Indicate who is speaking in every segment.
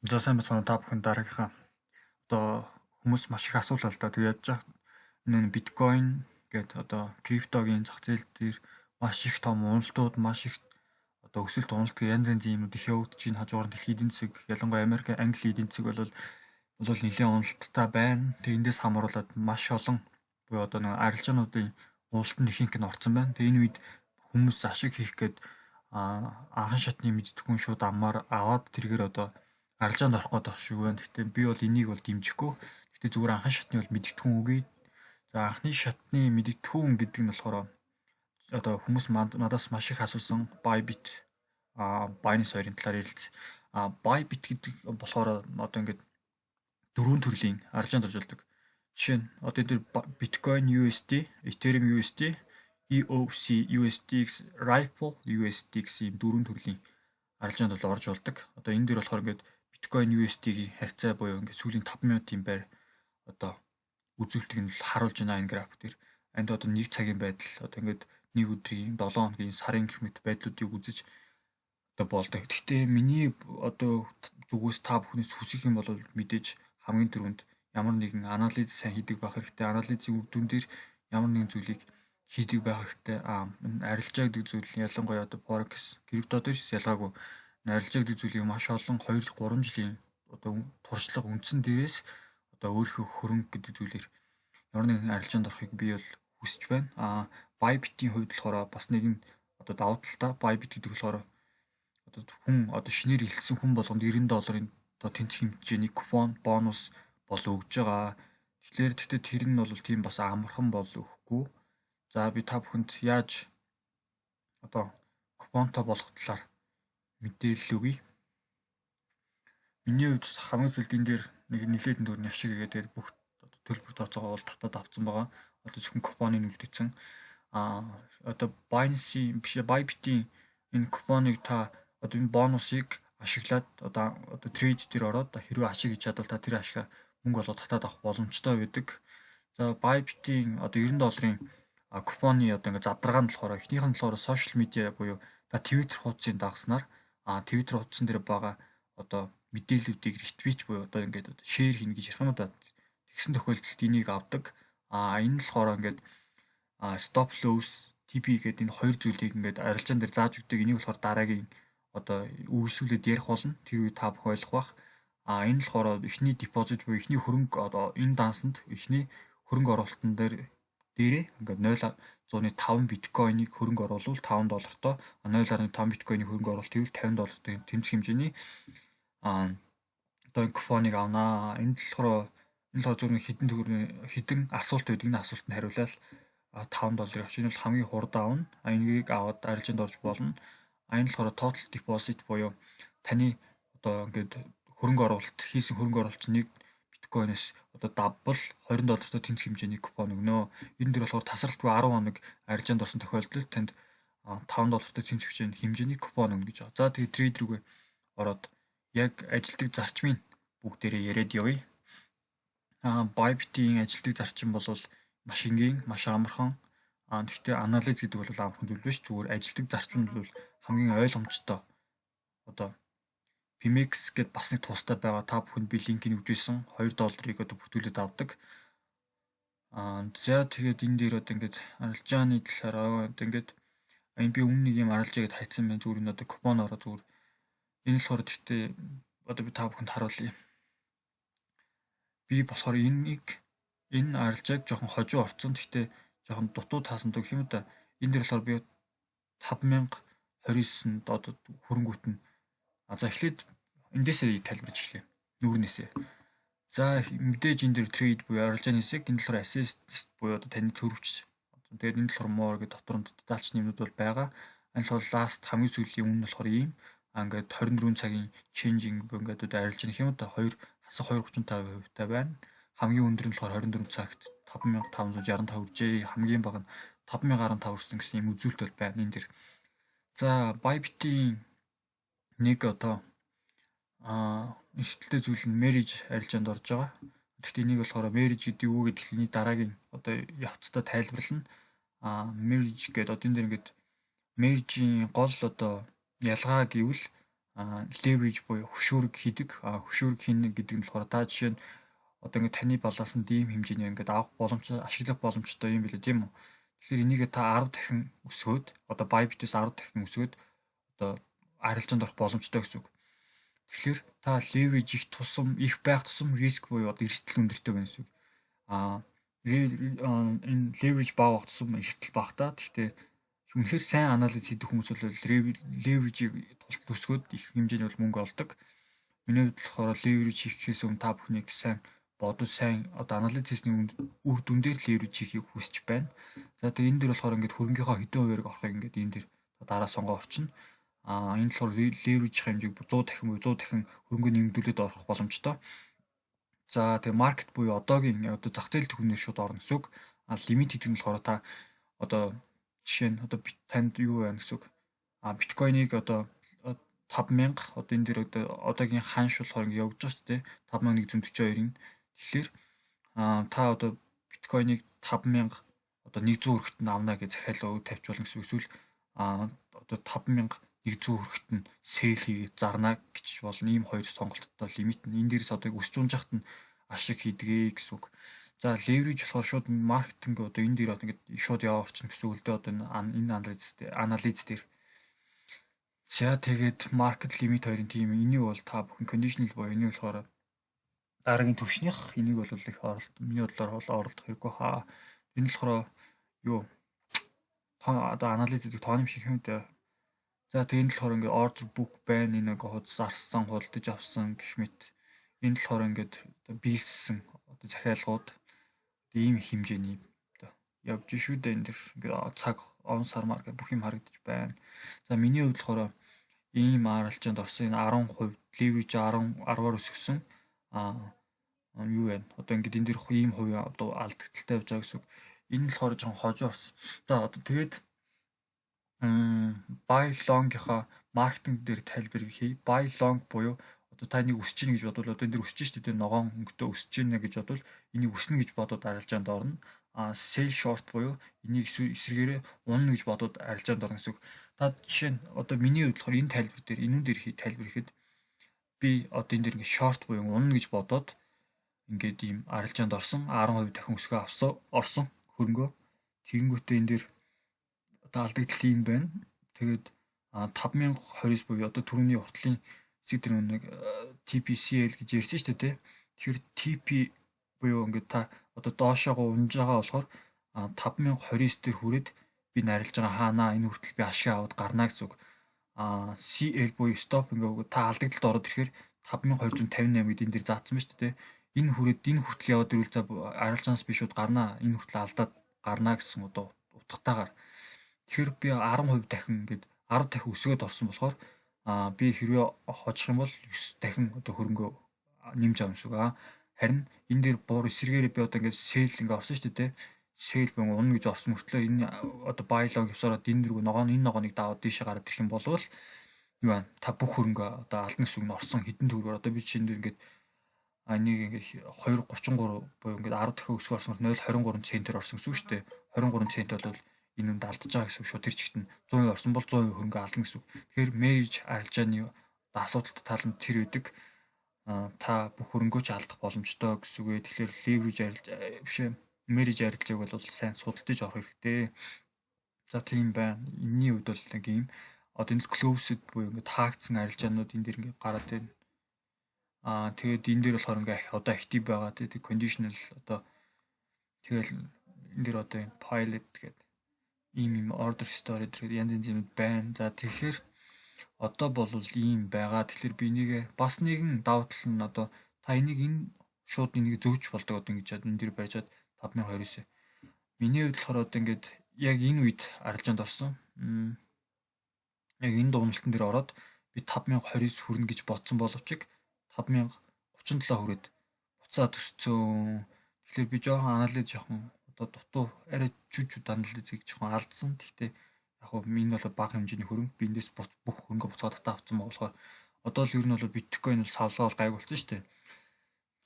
Speaker 1: За сайн байна уу та бүхэн дараагийнхаа одоо хүмүүс маш их асуулаа л да. Тэгээд яаж энэ биткойн гэдэг одоо криптогийн зах зээл дээр маш их том уналтууд маш их одоо өсөлт уналт гэх янз янзын юмнууд их явагдаж байна. Хажуугаар нь дэлхийн эдийн засаг ялангуяа Америк, Англи эдийн засаг бол нэлээд уналттай байна. Тэгээд эндээс хамруулаад маш олон буюу одоо нэг арилжаануудын уулалтанд ихэнх нь орсон байна. Тэгээд энэ үед хүмүүс ашиг хийх гээд анхан шатны мэддэхүүн шууд амаар аваад тэргээр одоо арилжаанд орох гэдэг шиг байна. Гэхдээ би бол энийг бол дэмжихгүй. Гэхдээ зүгээр анхан шатны бол мэддэхүүн үгүй. За анхны шатны мэддэхүүн гэдэг нь болохоор одоо хүмүүс надаас маш их асуусан Bybit Binance хоёрын талаар ярилц. Bybit гэдэг болохоор одоо ингээд дөрвөн төрлийн арилжаанд орж болдог. Жишээ нь одоо энэ Bitcoin USD, Ethereum USD, EOC USDX, Ripple USD гэсэн ийм дөрвөн төрлийн арилжаанд бол орж болдог. Одоо энэ дээр болохоор ингээд Bitcoin USD-ийн харьцаа буюу ингээд сүүлийн 5 минутын байр одоо үзүүлэлтийг нь харуулж байна энэ график дээр. Энд одоо нэг цагийн байдал одоо ингээд нэг өдрийн 7 хоногийн сарын гэх мэт байдлуудыг үзэж одоо болдог. Гэхдээ миний одоо зүгээс та бүхнээс хүсэх юм бол мэдээж хамгийн түрүүнд ямар нэгэн анализ сайн хийдэг байх хэрэгтэй. Анализын үр дүн дээр ямар нэгэн зүйлийг хийдэг байх хэрэгтэй. Арилжаа гэдэг зүйл ялангуяа одоо Forex, крипто дээр ч ялгаагүй арилжаа гэдэг зүйлийг маш олон 2-3 жилийн одоо туршлага үндсэн дээрээс одоо өөрийнхөө хөрөнгө гэдэг зүйлээр ямар нэгэн арилжаанд орохыг би бол хүсэж байна. Bybit-ийн хувьд болохоор бас нэгэн одоо давуу талтай. Bybit гэдэг болохоор одоо хүн одоо шинээр илсэн хүн болгонд $90 одоо тэнцэх хэмжээний купон, бонус бол өгж байгаа. Тэгэхээр тэр нь бол тийм бас амархан бол өгөхгүй. За би та бүхэнд яаж одоо купонтой болох талаар мэдээлэл өгье. Миний хувьд хамгийн сүүлд энэ дээр нэг нэлээдэн төгрөгийн ашиг игээд бүх төлбөр тооцоогоо бол татаад авсан байгаа. Одоо зөвхөн купоныг үлдээсэн. Одоо Binance-ийн биш Bybit-ийн энэ купоныг та одоо энэ бонусыг ашиглаад одоо трейд дээр ороод хэрвээ ашиг хийж чадвал та тэр ашигаа мөнгө болоод татаад авах боломжтой байдаг. За Bybit-ийн одоо $90 купоны одоо ингээд задрагаан болохоор эхнийх нь болохоор сошиал медиа буюу та Twitter хуудсыг дагснаар Twitter хуудсан дээр байгаа одоо мэдээллүүдийг ретвит буюу одоо ингээд шеэр хийнэ гэж ярих юм да. Тэгсэн тохиолдолд энийг авдаг. Энэ нь болохоор ингээд stop loss TP гэдэг энэ хоёр зүйлийг ингээд арилжаан дээр зааж өгдөг. Энийг болохоор дараагийн одоо үргэлжлүүлээд ярих болно. Тэр үе та бүх ойлгох бах. Энэ нь болохоор эхний депозит буюу эхний хөрөнгө одоо энэ дансанд эхний хөрөнгө оруулалтан дээрээ ингээд 0.5 биткойныг хөрөнгө оруулвал $5-той 0.5 биткойныг хөрөнгө оруулалт хийвэл $50-тэй тэмцэх хэмжээний одоо купоныг авнаа. Энэ болохоор зөвхөн хідэн асуулт байдаг. Энэ асуултанд хариулаад $5 авч энэ бол хамгийн хурд аавна. Энийг аваад арилжаанд орж болно. Энэ болохоор total deposit буюу таны одоо ингээд хөрөнгө оруулалт хийсэн хөрөнгө оруулалт нэг биткойноос одоо давбал $20-той тэнцэх хэмжээний купон өгнө. Энэ дэр болохоор тасралтгүй 10 хоног арилжаанд орсон тохиолдолд танд $5-той тэнцэх хэмжээний купон өгнө гэж байна. За тэгээд трейд рүүгээ ороод яг ажилтг зарчмыг бүгдээрээ яриад явъя. Bybit-ийн ажилтг зарчим бол маш энгийн, маш амархан. Гэхдээ анализ гэдэг бол амархан зүйл биш. Зүгээр ажилтг зарчим нь бол хамгийн ойлгомжтой. Одоо Pimex гэдээ бас нэг тустай байгаа. Та бүхэнд би линкийг өгчээсэн $2-ыг одоо бүртгүүлээд авдаг. За тэгээд энэ дээр одоо ингээд арилжааны талаараа одоо ингээд энэ би өмнө нэг юм арилжаа гэдээ хайцсан байна. Зүгээр энэ одоо купон ороо зүгээр. Энэ болохоор гэхдээ одоо би та бүхэнд харуулъя. Би болохоор энэ арилжааг жоохон хожуу орцсон. Гэхдээ жоохон дутуу таасан гэх юм да. Энэ дээр болохоор би 5029-нд одоо хөрөнгөт нь за эхлээд эндээсээ тайлбарж эхлэе. Нүүрнээсээ. За мэдээж энэ дээр трейд буюу арилжааны хэсэг, энэ болохоор assist буюу одоо таны төрөвч. Тэгээд энэ болохоор more гэдэг дотор нь детальчны юмнууд бол байгаа. Энэ болохоор last хамгийн сүүлийн үнэ нь болохоор ийм ингээд 24 цагийн changing буюу ингээд арилжааны хэм да 2.35% та байна. Хамгийн өндөр нь болохоор 24 цагт 5565 хүрчээ. Хамгийн бага нь 5015 хүрсэн гэсэн юм үзүүлэлт бол байна энэ дэр. За Bybit-ийн нэг одоо эрсдэлтэй зүйл нь marriage арилжаанд орж байгаа. Гэхдээ энийг болохоор marriage гэдэг юу гэдэг хэлний дараагийн одоо явцдаа тайлбарлана. Marriage гэдэг одоо энэ дэр ингээд marriage-ийн гол одоо ялгаа гэвэл leverage буюу хөшүүрэг хийдэг. Хөшүүрэг хийнэ гэдэг нь болохоор та жишээ нь одоо ингээд таны баланс нь ийм хэмжээний ингээд авах боломж, ашиглах боломжтой юм билээ тийм үү? Тэгэхээр энийг та 10 дахин өсгөөд одоо Bybit-ээс 10 дахин өсгөөд одоо арилжаанд орох боломжтой гэсэн үг. Тэгэхээр та leverage их тусам их байх тусам риск буюу одоо эрсдэл өндөртэй байна гэсэн үг. Энэ leverage бага байх тусам эрсдэл багтаа. Гэхдээ үнэхээр сайн анализ хийдэг хүмүүс бол leverage-ийг тултал өсгөөд их хэмжээний бол мөнгө олдог. Миний хувьд болохоор leverage хийхээс өмнө та бүхнийг сайн бодож сайн одоо анализ хийсний үр дүн дээр leverage хийхийг хүсэж байна. За тэгээ энэ дэр болохоор ингээд хөрөнгийнхөө хэдэн хуваарийг орохыг ингээд энэ дэр дараа сонгоо орчино. Энэ болохоор leverage хэмжээг 100 дахин буюу 100 дахин хөрөнгө нэмэгдүүлээд орох боломжтой. За тэгээ market буюу одоогийн одоо зах зээл төвнөр шууд орно гэсэн үг. Лимит гэдэг нь болохоор та одоо жишээ нь одоо танд юу байна гэсэн үг. Биткойныг одоо 5000 одоо энэ дэр одоогийн ханш болохоор ингээд явж байгаа шүү дээ. 5142-ын. Тэгэхээр та одоо биткойныг 5000 одоо 100 хүрэхэд нь авна гэж захиалга тавьж болно гэсэн. Эсвэл одоо 5100 хүрэхэд нь сейл хийгээд зарна гэж болно. Ийм хоёр сонголттой лимит нь энэ дээрээс одоо өсч унжахт нь ашиг хийдгээ гэсэн үг. За leverage болохоор шууд маркетинг одоо энэ дээр одоо ингээд шууд яваа орчин гэсэн үг л дээ одоо энэ анализ дээр. За тэгээд market limit хоёрын тийм энийг бол та бүхэн conditional боёо энийг болохоор дараагийн төвшнийх энийг бол их миний бодлоор оролдох хэрэггүй хаа. Энэ болохоор юу одоо анализ гэдэг тооны шиг юм дээ. За тэгээд энэ болохоор ингээд order book байна энэ зарсан худалдаж авсан гэх мэт энэ болохоор ингээд биелсэн одоо захиалгууд ийм хэмжээний одоо явж шүү дээ энэ дэр ингээд цаг он сармаар гэх бүх юм харагдаж байна. За миний хувьд болохоор ийм аралжаанд орсон энэ 10% leverage 10-аар өсгсөн юу вэ? Одоо ингээд энэ дэр ийм хувийн одоо алдагдaltaй явж байгаа гэсэн үг. Энэ нь болохоор жоохон хожуу орсон. Одоо тэгээд buy long-ийнхаа маркетинг дээр тайлбарыг хий. Buy long буюу одоо та нэг өсөж ийн гэж бодвол одоо энэ дэр өсөж штэ тэр ногоон хөнгөтэй өсөж ийн гэж бодвол энийг өснө гэж бодоод арилжаанд орно. Sell short буюу энийг эсрэгээрээ унна гэж бодоод арилжаанд орно гэсэн үг. Та жишээ нь одоо миний хувьд болохоор энэ тайлбар дээр энүүн дээр тайлбар ихэд би одоо энэ дээр ингээд short буюу унна гэж бодоод ингээд ийм арилжаанд орсон 10% дахин өсгөө орсон хөрөнгөө тэгэнгүүтээ энэ дээр одоо алдагдaltaй юм байна. Тэгээд 5029 буюу одоо түрүүний уртлын зэг тэр нэг TPCL гэж ярьсан шүү дээ. Тэгэхээр TP буюу ингээд та одоо доошоогоо унж байгаа болохоор 5029 дээр хүрээд би нарилж байгаа хаанаа энэ хүртэл би ашиг аваад гарна гэсэн үг. CL буюу stop ингээд та алдагдaltaд ороод ирэхээр 5258 гэдэг энэ дээр заасан байна шүү дээ. Энэ хүртэл яваад ирвэл за арилжаанаас би шууд гарна. Энэ хүртэл алдаад гарна гэсэн одоо утгатайгаар. Тэгэхээр би 10% дахин ингээд 10 дахин өсгөөд орсон болохоор би хэрвээ хожих юм бол 9 дахин одоо хөрөнгөө нэмж авах юм шиг. Харин энэ дээр буур эсрэгээрээ би одоо ингээд sell ингээд орсон шүү дээ. Sell бэн унна гэж орсон мөртлөө энэ одоо buy long явсараад энэ дэргүү энэ ногооныг даваад дээшээ гараад ирэх юм бол юу вэ? Та бүх хөрөнгөө одоо алдна гэсэн үг нь орсон хэдэн төгрөгөөр одоо би чинь ингээд энийг ингээд 2.33 буюу ингээд 10 дахин өсгөө орсон 0.23 центээр орсон гэсэн үг шүү дээ. 23 цент бол энэ үнд алдаж байгаа гэсэн үг шүү. Тэр чигт нь 100% орсон бол 100% хөрөнгө алдна гэсэн үг. Тэгэхээр marriage арилжааны асуудалтай тал нь тэр үүдэг. Та бүх хөрөнгөө ч алдах боломжтой гэсэн үг. Тэгэхээр leverage marriage арилжааг бол сайн судалж авах хэрэгтэй. За тийм байна. Энэний хувьд бол нэг юм одоо энэ closed буюу ингээд хаагдсан арилжаанууд энэ дэр ингээд гараад байна. Тэгээд энэ дээр болохоор ингээд одоо active байгаа тийм conditional одоо тэгэл энэ дээр одоо pilot гэдэг ийм order story гэдэг янз янз юм байна. За тэгэхээр одоо бол ийм байгаа. Тэгэхээр би энийг бас нэгэн давуу тал нь одоо та энийг шууд энийг зөөж болдог одоо ингэж энэ дээр барьжаад 5029. Миний хувьд болохоор одоо ингээд яг энэ үед арилжаанд орсон. Яг энэ дугналтан дээр ороод би 5029 хүрнэ гэж бодсон боловч 5037 хүрээд буцаад өссөн. Тэгэхээр би жоохон анализ жоохон одоо дутуу арай жүжиг анализыг жоохон алдсан. Гэхдээ яг хөө энэ бол бага хэмжээний хөрөнгө би эндээс бүх хөрөнгө буцаад татаавцсан болохоор одоо л ер нь бол биткойн бол савлгаа бол гайг болсон шүү дээ.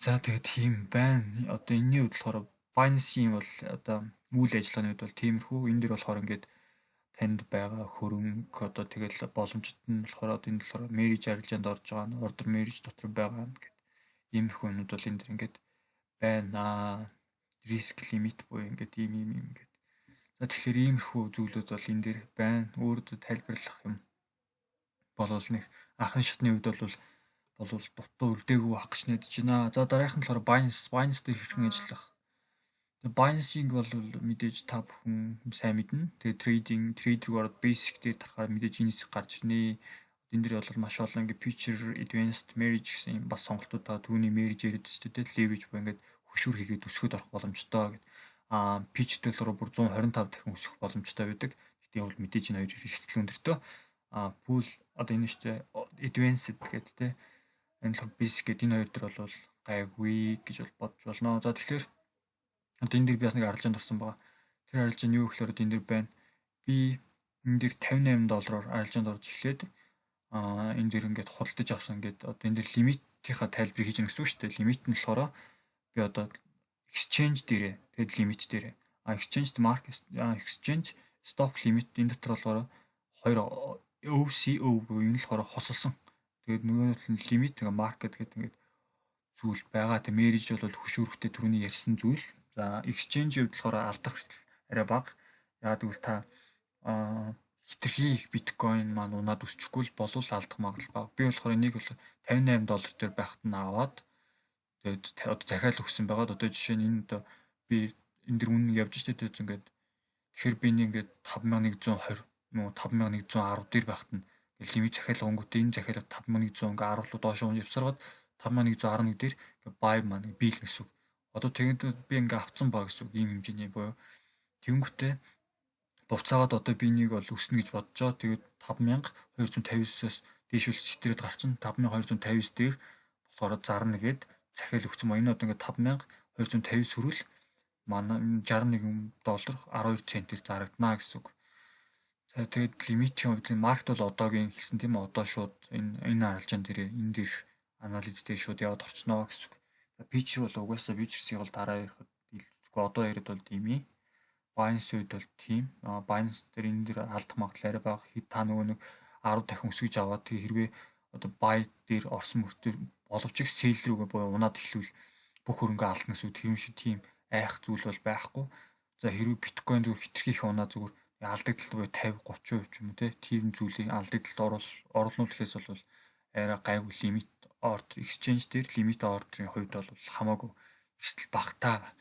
Speaker 1: За тэгээд тийм байна. Одоо энэний хувьд болохоор Binance-ийн бол одоо үйл ажиллагааны хувьд бол тиймэрхүү. Энэ дэр болохоор ингээд танд байгаа хөрөнгө одоо тэгэл боломжит нь болохоор одоо энэ болохоор marriage арилжаанд орж байгаа нь order marriage дотор байгаа нь гэдэг иймэрхүү юмуд бол энэ дэр ингээд байна. Риск лимит буюу ингээд ийм ингээд. За тэгэхээр иймэрхүү зүйлүүд бол энэ дэр байна. Өөрөдөө тайлбарлах юм болвол нэг анхны шатны үед бол дутуу үлдээгүй ах гэж найдаж байна. За дараагийнх нь болохоор Binance дээр хэрхэн ажиллах. Тэгээ Binance-ийг бол мэдээж та бүхэн сайн мэднэ. Тэгээ трейдер ороод basic дээр тарахаар мэдээж энэс гарч ирнэ. Энэ дэр бол маш олон ингээ feature advanced marriage гэсэн юм бас сонголтууд та түүний marriage яриад ч тийм leverage буюу ингээд хөшүүр хийгээд өсгöd орох боломжтой гэдэг. Pitch дээр бүр 125 дахин өсөх боломжтой байдаг. Гэтэл бол мэдээж энэ хоёр хэрэгсэл өндөртөө. Pool одоо энэ шүү дээ advanced гэдэг тийм энэ л basic гэдэг энэ хоёр төр бол гайгүй гэж бол бодож болно. За тэгэхээр одоо энэ дэр би бас нэг арилжаанд орсон байгаа. Тэр арилжаа нь юу гэхээр одоо энэ дэр байна. Би энэ дэр $58-оор арилжаанд орж эхлээд энэ дэр ингээд худалдаж авсан ингээд одоо энэ дэр лимитийнхаа тайлбарыг хийж өгнө гэсэн үг шүү дээ. Лимит нь болохоор би одоо exchange дээрээ тэгээд лимит дээрээ exchange stop limit энэ дотор болохоор хоёр OCO буюу энэ л болохоор хосолсон. Тэгээд нөгөө нь лимит тэгээ market гэдэг ингээд зүйл байгаа. Тэгээ marriage бол хөшүүрхтэй түрүүний ярьсан зүйл. За exchange-ийн хувьд болохоор алдах арай бага. Яагаад гэвэл та хитрхи их биткойн маань унаад өсчихгүй л болов алдах магадлал бага. Би болохоор энийг бол $58 дээр байхад нь аваад тэгээд одоо захиал өгсөн байгаад одоо жишээ нь энэ одоо би энэ дэр үнэн явж штэ тэгээд ингээд тэгэхээр би нэг ингээд 5120 нуу 5110 дээр байхад нь лимит захиал гонгот энэ захиалга 5110 ингээд 10 руу доош явсараад 5111 дээр ингээд buy маань бийл гэсэн үг. Одоо тэгээд би ингээ авцсан баг гэсэн үг ийм хэмжээний буюу тэнгүүтээ буцаагаад одоо би энийг бол өснө гэж бодож байгаа. Тэгээд 5259-аас дээшүүл сэтрээд гарчин 5259 дээр болохоор зарна гээд захиал өгсөн мөн. Энэ одоо ингээ 5250 сөрүүл манай $61 12 центээр зарагдана гэсэн үг. За тэгээд лимитийн хувьд маркет бол одоогийн хэлсэн тийм ээ. Одоо шууд энэ арилжаан дээр энэ дээрх анализ дээр шууд яваад орчихно гэсэн үг. Feature бол угаасаа features-ийг бол дараа ярихад хэлцгүй одоо яриад бол тийм юм. Binance үед бол тийм. Binance дээр энэ дэр алдах магадлал арай бага. Та нөгөө нэг 10 дахин өсгөж аваад тэг хэрвээ одоо buy дээр орсон мөртөө боловч их sell рүүгээ буюу унаад эхлүүл бүх хөрөнгө алдна гэсэн үг. Тийм шиг тийм айх зүйл бол байхгүй. За хэрвээ биткойн зүгээр хитрхи их унаа зүгээр алдагдaltaд буюу 50 30% ч юм уу тийм зүйлийг алдагдaltaд оруулнуулахээс бол арай гайгүй лимит ордер exchange дээр лимит ордерын хувьд бол хамаагүй эрсдэл багтаа.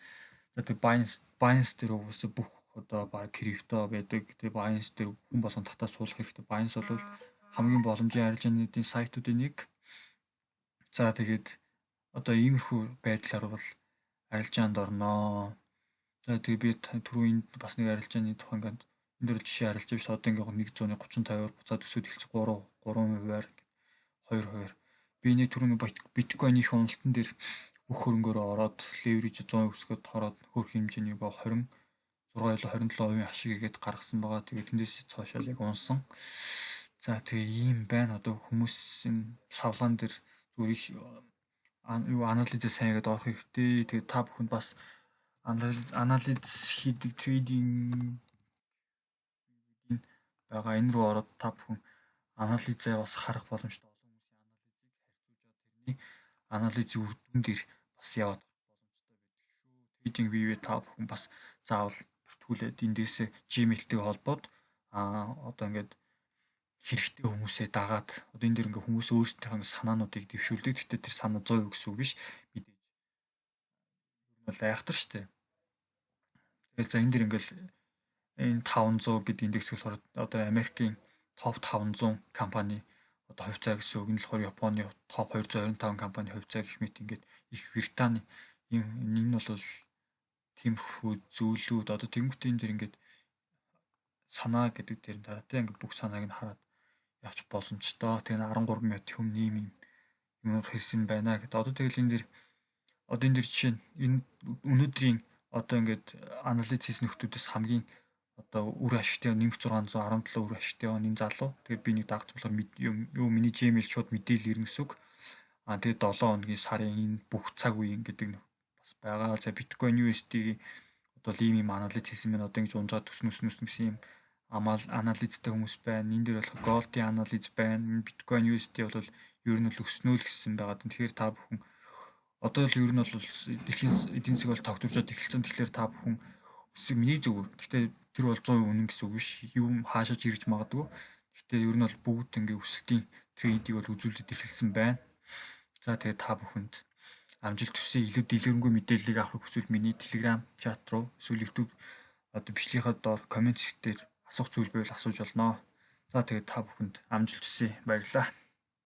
Speaker 1: За тэг Binance дээр угсаа бүх одоо баг крипто байдаг. Тэг Binance дээр хүн болгон татаа суулгах хэрэгтэй. Binance бол хамгийн боломжийн арилжааны сайтуудын нэг. За тэгээд одоо иймэрхүү байдлаар бол арилжаанд орноо. За тэг би түрүү энд бас нэг арилжааны тухай ингээд энэ дөр жишээ арилж биш одоо ингээд 135-аар буцаад өсөд эхэлж 3%-аар 2%. Би нэг түрүүний биткойн их уналтан дээр бүх хөрөнгөөрөө ороод leverage 100% өсгөд ороод хөрөх хэмжээний 26 или 27% ашиг игээд гаргасан байгаа. Тэгээд тэндээс цаашаа яг унсан. За тэгээ ийм байна. Одоо хүмүүсийн савлаан дээр зүгээр их анализээ сайн хийгээд орох хэрэгтэй. Тэгээд та бүхэнд бас анализ хийдэг трейдинг байгаа энэ рүү ороод та бүхэн анализээ бас харах боломжтой. Анализийн үр дүн дээр бас яваад боломжтой байдаг шүү. Трейдинг бивээ та бүхэн бас заавал бүртгүүлээд эндээсээ Gmail-тэй холбоод одоо ингээд хэрэгтэй хүмүүсээ дагаад одоо энэ дэр ингээд хүмүүс өөрсдийнхөө санаануудыг дэвшүүлдэг. Гэхдээ тэр санаа 100% гэсэн үг биш. Мэдээж ер нь бол айхтар штэ. Тэгэл за энэ дэр ингээд энэ 500 гэдэг индекс болохоор одоо Америкийн топ 500 компани одоо хувьцаа гэсэн үг. Энэ болохоор Японы топ 225 компани хувьцаа гэх мэт ингээд их Британи энэ бол тиймэрхүү зүйлүүд одоо тэнгуүтэн энэ дэр ингээд санаа гэдэг дээр таратай ингээд бүх санааг нь хараад явж боломжтой. Тэгээ 13 минут хүм ийм юм хэлсэн байна гэдэг. Одоо тэгэл энэ дэр одоо энэ дэр жишээ нь энэ өнөөдрийн одоо ингээд анализ хийсэн нөхдүүдээс хамгийн одоо үр ашигтай 1617 үр ашигтай энэ залуу. Тэгээд би нэг дагц болохоор юу миний Gmail шууд мэдээлэл ирнэ гэсэн үг. Тэгээд 7 хоногийн сарын энэ бүх цаг үеийн гэдэг нь бас байгаа. За биткойн USD-ийн одоо ийм анализ хийсэн байна. Одоо ингэж унжаад төснөс гэсэн юм анализтай хүмүүс байна. Энэ дээр болох Gold-ийн анализ байна. Bitcoin USD бол ер нь бол өснө л гэсэн байгаа. Тэгэхээр та бүхэн одоо л ер нь бол дэлхийн эдийн засаг бол тогтворжод эхэлсэн. Тэгэхээр та бүхэн өсөг миний зөвөр. Гэхдээ тэр бол 100% үнэн гэсэн үг биш. Юм хаашаач ирж магадгүй. Гэхдээ ер нь бол бүгд ингээ өсөлтийн трендийг бол үзүүлээд эхэлсэн байна. За тэгээд та бүхэнд амжилт хүсье. Илүү дэлгэрэнгүй мэдээллийг авах хүсвэл миний Telegram чат руу эсвэл YouTube одоо бичлэгийнхаа доор коммент хэсгээр асуух зүйл байвал асууж болно. За тэгээд та бүхэнд амжилт хүсье. Баярлалаа.